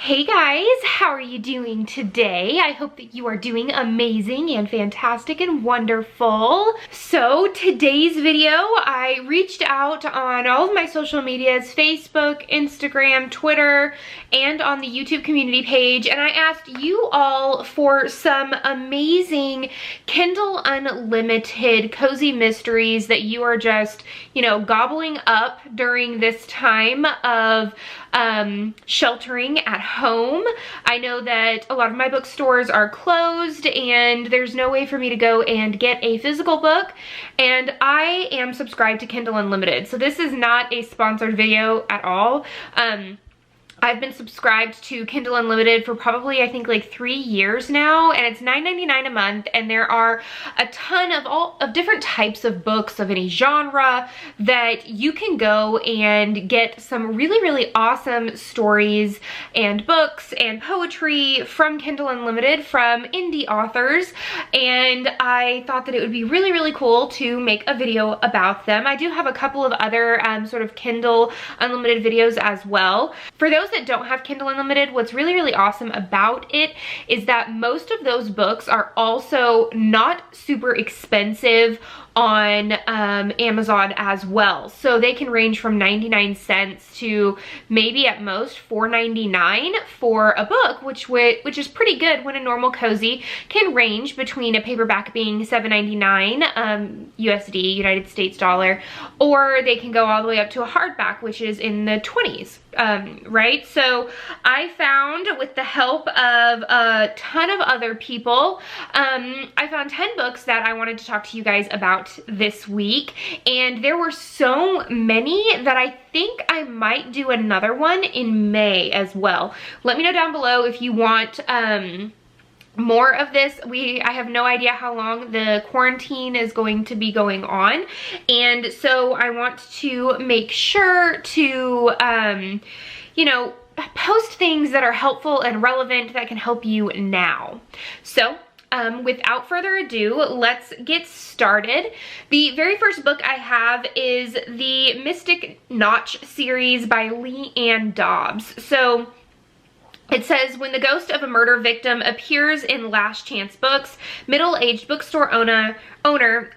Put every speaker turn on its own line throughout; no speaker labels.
Hey guys, how are you doing today? I hope that you are doing amazing and fantastic and wonderful. So today's video, I reached out on all of my social medias, Facebook, Instagram, Twitter, and on the YouTube community page, and I asked you all for some amazing Kindle Unlimited cozy mysteries that you are just, gobbling up during this time of sheltering at home. I know that a lot of my bookstores are closed and there's no way for me to go and get a physical book, and I am subscribed to Kindle Unlimited, so this is not a sponsored video at all. I've been subscribed to Kindle Unlimited for probably, I think, like 3 years now, and it's $9.99 a month, and there are a ton of different types of books of any genre that you can go and get some really, really awesome stories and books and poetry from Kindle Unlimited from indie authors, and I thought that it would be really, really cool to make a video about them. I do have a couple of other sort of Kindle Unlimited videos as well. For those that don't have Kindle Unlimited, what's really, really awesome about it is that most of those books are also not super expensive on Amazon as well. So they can range from 99 cents to maybe at most $4.99 for a book, which is pretty good when a normal cozy can range between a paperback being $7.99 USD, United States dollar, or they can go all the way up to a hardback, which is in the 20s. Right? So I found, with the help of a ton of other people, I found 10 books that I wanted to talk to you guys about this week, and there were so many that I think I might do another one in May as well. Let me know down below if you want more of this. I have no idea how long the quarantine is going to be going on, and so I want to make sure to post things that are helpful and relevant that can help you now. So without further ado, let's get started. The very first book I have is the Mystic Notch series by Leanne Dobbs. So it says, when the ghost of a murder victim appears in Last Chance Books, middle-aged bookstore owner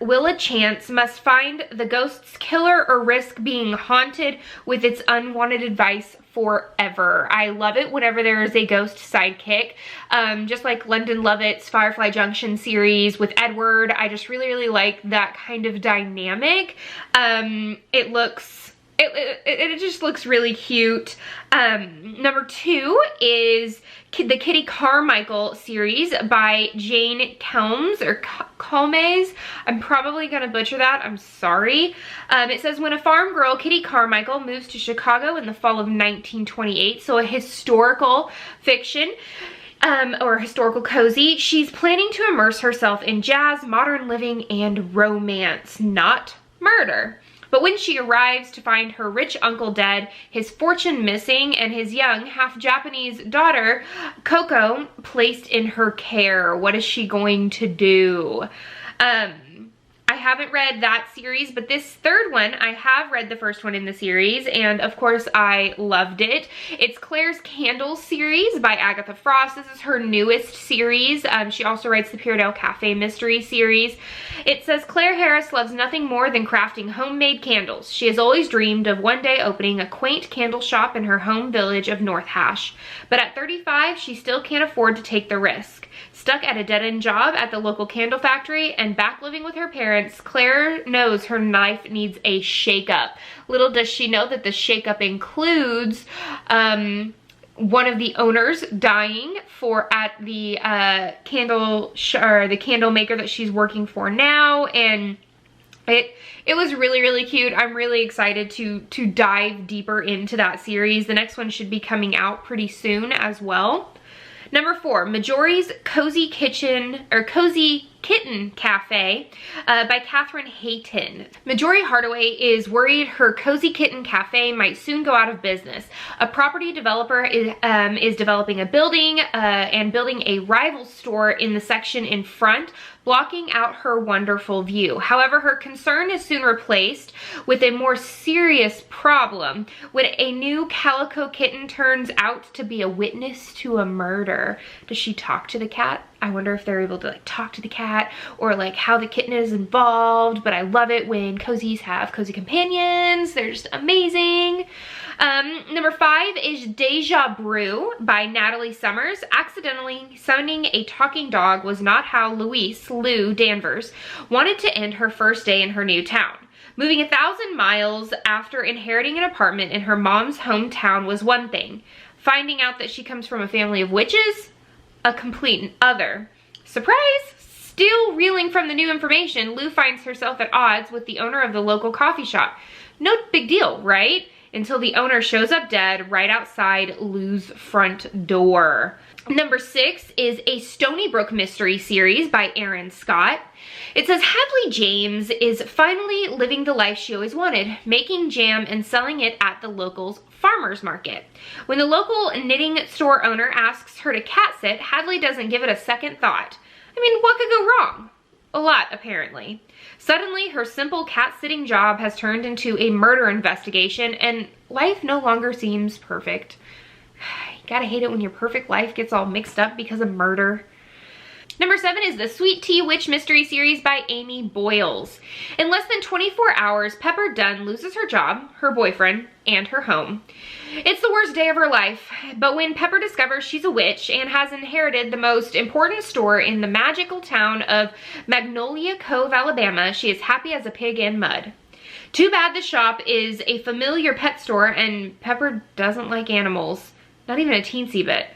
Willa Chance must find the ghost's killer or risk being haunted with its unwanted advice forever. I love it whenever there is a ghost sidekick. Just like London Lovett's Firefly Junction series with Edward, I just really, really like that kind of dynamic. It just looks really cute. Number 2 is the Kitty Carmichael series by Jane Kelms, or Calmes. I'm probably gonna butcher that, I'm sorry. It says, when a farm girl, Kitty Carmichael, moves to Chicago in the fall of 1928, so a historical fiction, or historical cozy, she's planning to immerse herself in jazz, modern living, and romance, not murder. But when she arrives to find her rich uncle dead, his fortune missing, and his young, half-Japanese daughter, Coco, placed in her care, what is she going to do? I haven't read that series, but this third one, I have read the first one in the series, and of course I loved it. It's Claire's Candles series by Agatha Frost. This is her newest series. She also writes the Peardale Cafe mystery series. It says, Claire Harris loves nothing more than crafting homemade candles. She has always dreamed of one day opening a quaint candle shop in her home village of North Hash. But at 35, she still can't afford to take the risk. Stuck at a dead-end job at the local candle factory and back living with her parents, Claire knows her life needs a shake-up. Little does she know that the shake-up includes one of the owners dying at the the candle maker that she's working for now, and it was really, really cute. I'm really excited to dive deeper into that series. The next one should be coming out pretty soon as well. Number 4, Majori's Cozy Kitchen, or Cozy Kitten Cafe by Catherine Hayton. Majori Hardaway is worried her Cozy Kitten Cafe might soon go out of business. A property developer is developing a building and building a rival store in the section in front, blocking out her wonderful view. However, her concern is soon replaced with a more serious problem when a new calico kitten turns out to be a witness to a murder. Does she talk to the cat? I wonder if they're able to like talk to the cat or like how the kitten is involved, but I love it when cozies have cozy companions. They're just amazing. Number 5 is Deja Brew by Natalie Summers. Accidentally summoning a talking dog was not how Lou Danvers wanted to end her first day in her new town. Moving 1,000 miles after inheriting an apartment in her mom's hometown was one thing. Finding out that she comes from a family of witches, a complete other. Surprise! Still reeling from the new information, Lou finds herself at odds with the owner of the local coffee shop. No big deal, right? Until the owner shows up dead right outside Lou's front door. Number 6 is a Stony Brook mystery series by Erin Scott. It says Hadley James is finally living the life she always wanted, making jam and selling it at the local's farmer's market. When the local knitting store owner asks her to cat sit, Hadley doesn't give it a second thought. I mean, what could go wrong? A lot, apparently. Suddenly, her simple cat-sitting job has turned into a murder investigation, and life no longer seems perfect. You gotta hate it when your perfect life gets all mixed up because of murder. Number 7 is the Sweet Tea Witch mystery series by Amy Boyles. In less than 24 hours, Pepper Dunn loses her job, her boyfriend, and her home. It's the worst day of her life, but when Pepper discovers she's a witch and has inherited the most important store in the magical town of Magnolia Cove, Alabama, she is happy as a pig in mud. Too bad the shop is a familiar pet store and Pepper doesn't like animals, not even a teensy bit.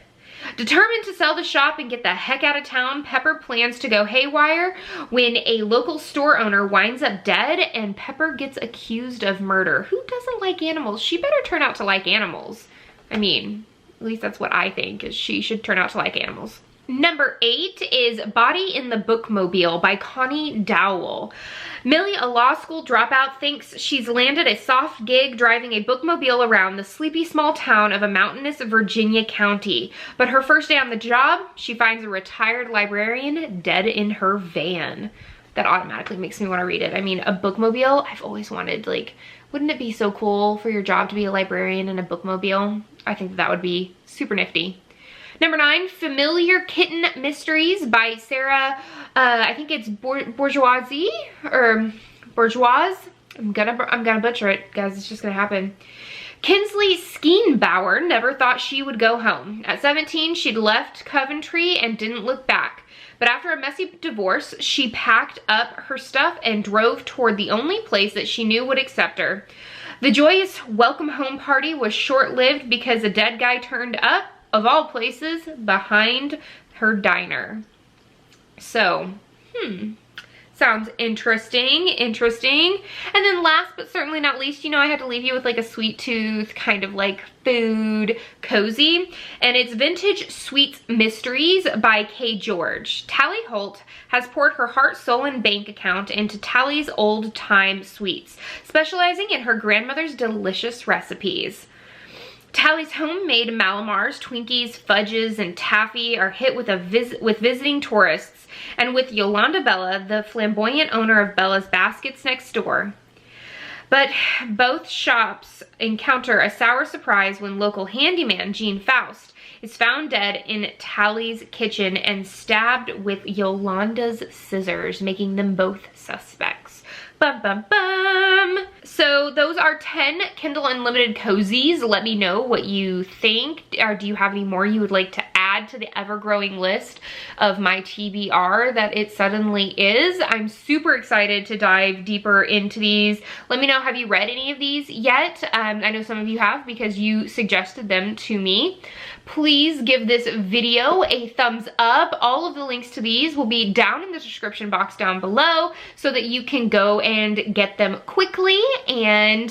Determined to sell the shop and get the heck out of town, Pepper plans to go haywire when a local store owner winds up dead and Pepper gets accused of murder. Who doesn't like animals? She better turn out to like animals. I mean, at least that's what I think, is she should turn out to like animals. Number 8 is Body in the Bookmobile by Connie Dowell. Millie, a law school dropout, thinks she's landed a soft gig driving a bookmobile around the sleepy small town of a mountainous Virginia county. But her first day on the job, she finds a retired librarian dead in her van. That automatically makes me want to read it. I mean, a bookmobile, I've always wanted, like, wouldn't it be so cool for your job to be a librarian in a bookmobile? I think that would be super nifty. Number 9, Familiar Kitten Mysteries by Sarah, I think it's Bourgeoisie or Bourgeoise. I'm gonna butcher it, guys. It's just gonna happen. Kinsley Skeenbauer never thought she would go home. At 17, she'd left Coventry and didn't look back. But after a messy divorce, she packed up her stuff and drove toward the only place that she knew would accept her. The joyous welcome home party was short-lived because a dead guy turned up, of all places, behind her diner. So, sounds interesting. And then last but certainly not least, you know, I had to leave you with like a sweet tooth kind of like food cozy, and it's Vintage Sweets Mysteries by Kay George. Tally Holt has poured her heart, soul, and bank account into Tally's old time sweets, specializing in her grandmother's delicious recipes. Tally's homemade Malamars, Twinkies, fudges, and taffy are hit with visiting tourists, and with Yolanda Bella, the flamboyant owner of Bella's Baskets next door. But both shops encounter a sour surprise when local handyman Jean Faust is found dead in Tally's kitchen and stabbed with Yolanda's scissors, making them both suspects. Bum, bum, bum. So those are 10 Kindle Unlimited cozies. Let me know what you think. Or do you have any more you would like to add to the ever-growing list of my TBR that it suddenly is? I'm super excited to dive deeper into these. Let me know, have you read any of these yet? I know some of you have because you suggested them to me. Please give this video a thumbs up. All of the links to these will be down in the description box down below so that you can go and get them quickly. And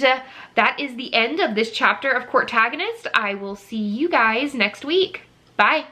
that is the end of this chapter of Courtagonist. I will see you guys next week. Bye.